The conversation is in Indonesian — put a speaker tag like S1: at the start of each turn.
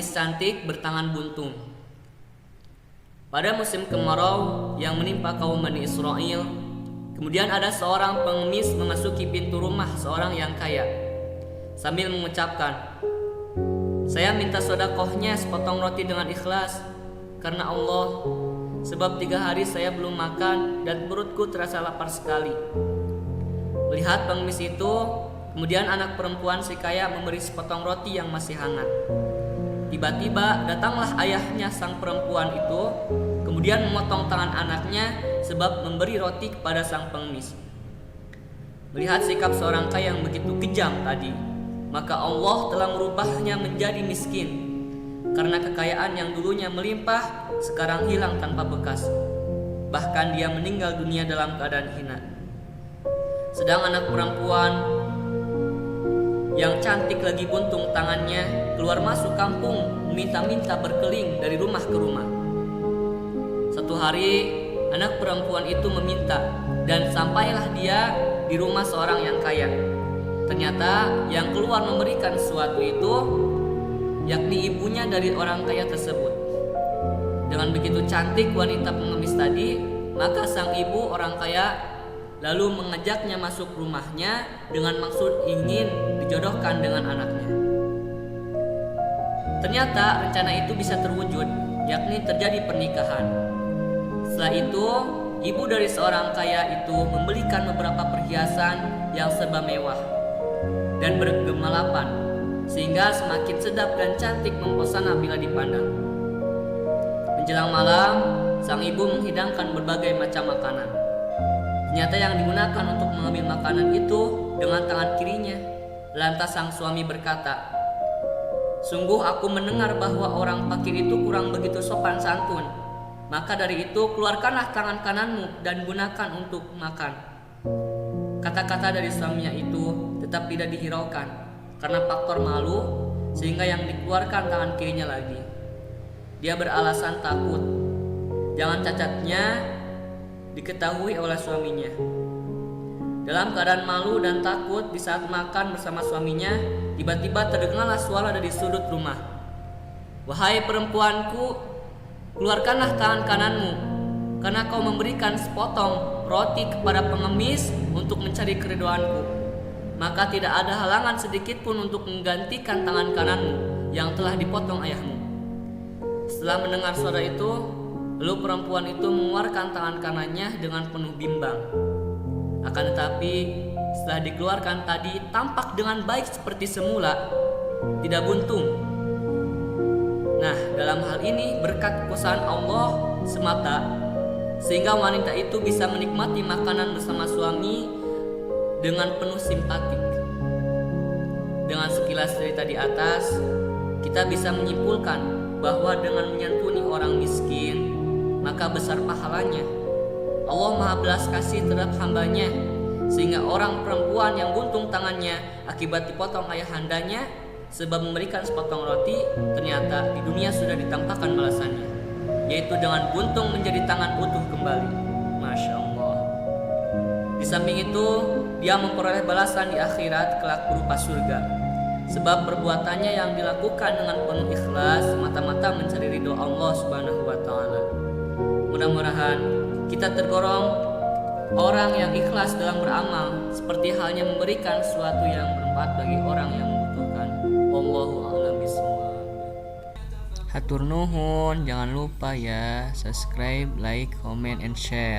S1: pengemis cantik bertangan buntung. Pada musim kemarau yang menimpa kaum Bani Israel, kemudian ada seorang pengemis memasuki pintu rumah seorang yang kaya sambil mengucapkan, "Saya minta sedekahnya sepotong roti dengan ikhlas karena Allah, sebab 3 hari saya belum makan dan perutku terasa lapar sekali." Melihat pengemis itu, kemudian anak perempuan si kaya memberi sepotong roti yang masih hangat. Tiba-tiba datanglah ayahnya sang perempuan itu, kemudian memotong tangan anaknya sebab memberi roti kepada sang pengemis. Melihat sikap seorang kaya yang begitu kejam tadi, maka Allah telah merubahnya menjadi miskin. Karena kekayaan yang dulunya melimpah, sekarang hilang tanpa bekas. Bahkan dia meninggal dunia dalam keadaan hina. Sedang anak perempuan yang cantik lagi buntung tangannya keluar masuk kampung meminta-minta berkeliling dari rumah ke rumah. Satu hari anak perempuan itu meminta dan sampailah dia di rumah seorang yang kaya. Ternyata yang keluar memberikan sesuatu itu yakni ibunya dari orang kaya tersebut. Dengan begitu cantik wanita pengemis tadi, maka sang ibu orang kaya lalu mengajaknya masuk rumahnya dengan maksud ingin dijodohkan dengan anaknya. Ternyata rencana itu bisa terwujud, yakni terjadi pernikahan. Setelah itu, ibu dari seorang kaya itu membelikan beberapa perhiasan yang serba mewah dan bergemalapan, sehingga semakin sedap dan cantik mempesona bila dipandang. Menjelang malam, sang ibu menghidangkan berbagai macam makanan. Ternyata yang digunakan untuk mengambil makanan itu dengan tangan kirinya. Lantas sang suami berkata, "Sungguh aku mendengar bahwa orang fakir itu kurang begitu sopan santun. Maka dari itu keluarkanlah tangan kananmu dan gunakan untuk makan." Kata-kata dari suaminya itu tetap tidak dihiraukan karena faktor malu, sehingga yang dikeluarkan tangan kirinya lagi. Dia beralasan takut jangan cacatnya diketahui oleh suaminya. Dalam keadaan malu dan takut di saat makan bersama suaminya, tiba-tiba terdengarlah suara dari sudut rumah, "Wahai perempuanku, keluarkanlah tangan kananmu, karena kau memberikan sepotong roti kepada pengemis untuk mencari keridhoanku. Maka tidak ada halangan sedikit pun untuk menggantikan tangan kananmu yang telah dipotong ayahmu." Setelah mendengar suara itu, lalu perempuan itu mengeluarkan tangan kanannya dengan penuh bimbang. Akan tetapi setelah dikeluarkan tadi tampak dengan baik seperti semula, tidak buntung. Nah, dalam hal ini berkat kekuasaan Allah semata, sehingga wanita itu bisa menikmati makanan bersama suami dengan penuh simpatik. Dengan sekilas cerita di atas, kita bisa menyimpulkan bahwa dengan menyantuni orang miskin, maka besar pahalanya. Allah Maha belas kasih terhadap hambanya, sehingga orang perempuan yang buntung tangannya akibat dipotong ayahandanya sebab memberikan sepotong roti, ternyata di dunia sudah ditampakkan balasannya, yaitu dengan buntung menjadi tangan utuh kembali. Masya Allah. Di samping itu, dia memperoleh balasan di akhirat kelak berupa surga, sebab perbuatannya yang dilakukan dengan penuh ikhlas semata-mata mencari ridho Allah Subhanahu wa Ta'ala. Mudah-mudahan kita tergolong orang yang ikhlas dalam beramal, seperti halnya memberikan sesuatu yang bermanfaat bagi orang yang membutuhkan. Wallahu a'lam bishawab. Hatur nuhun, jangan lupa ya subscribe, like, comment, and share.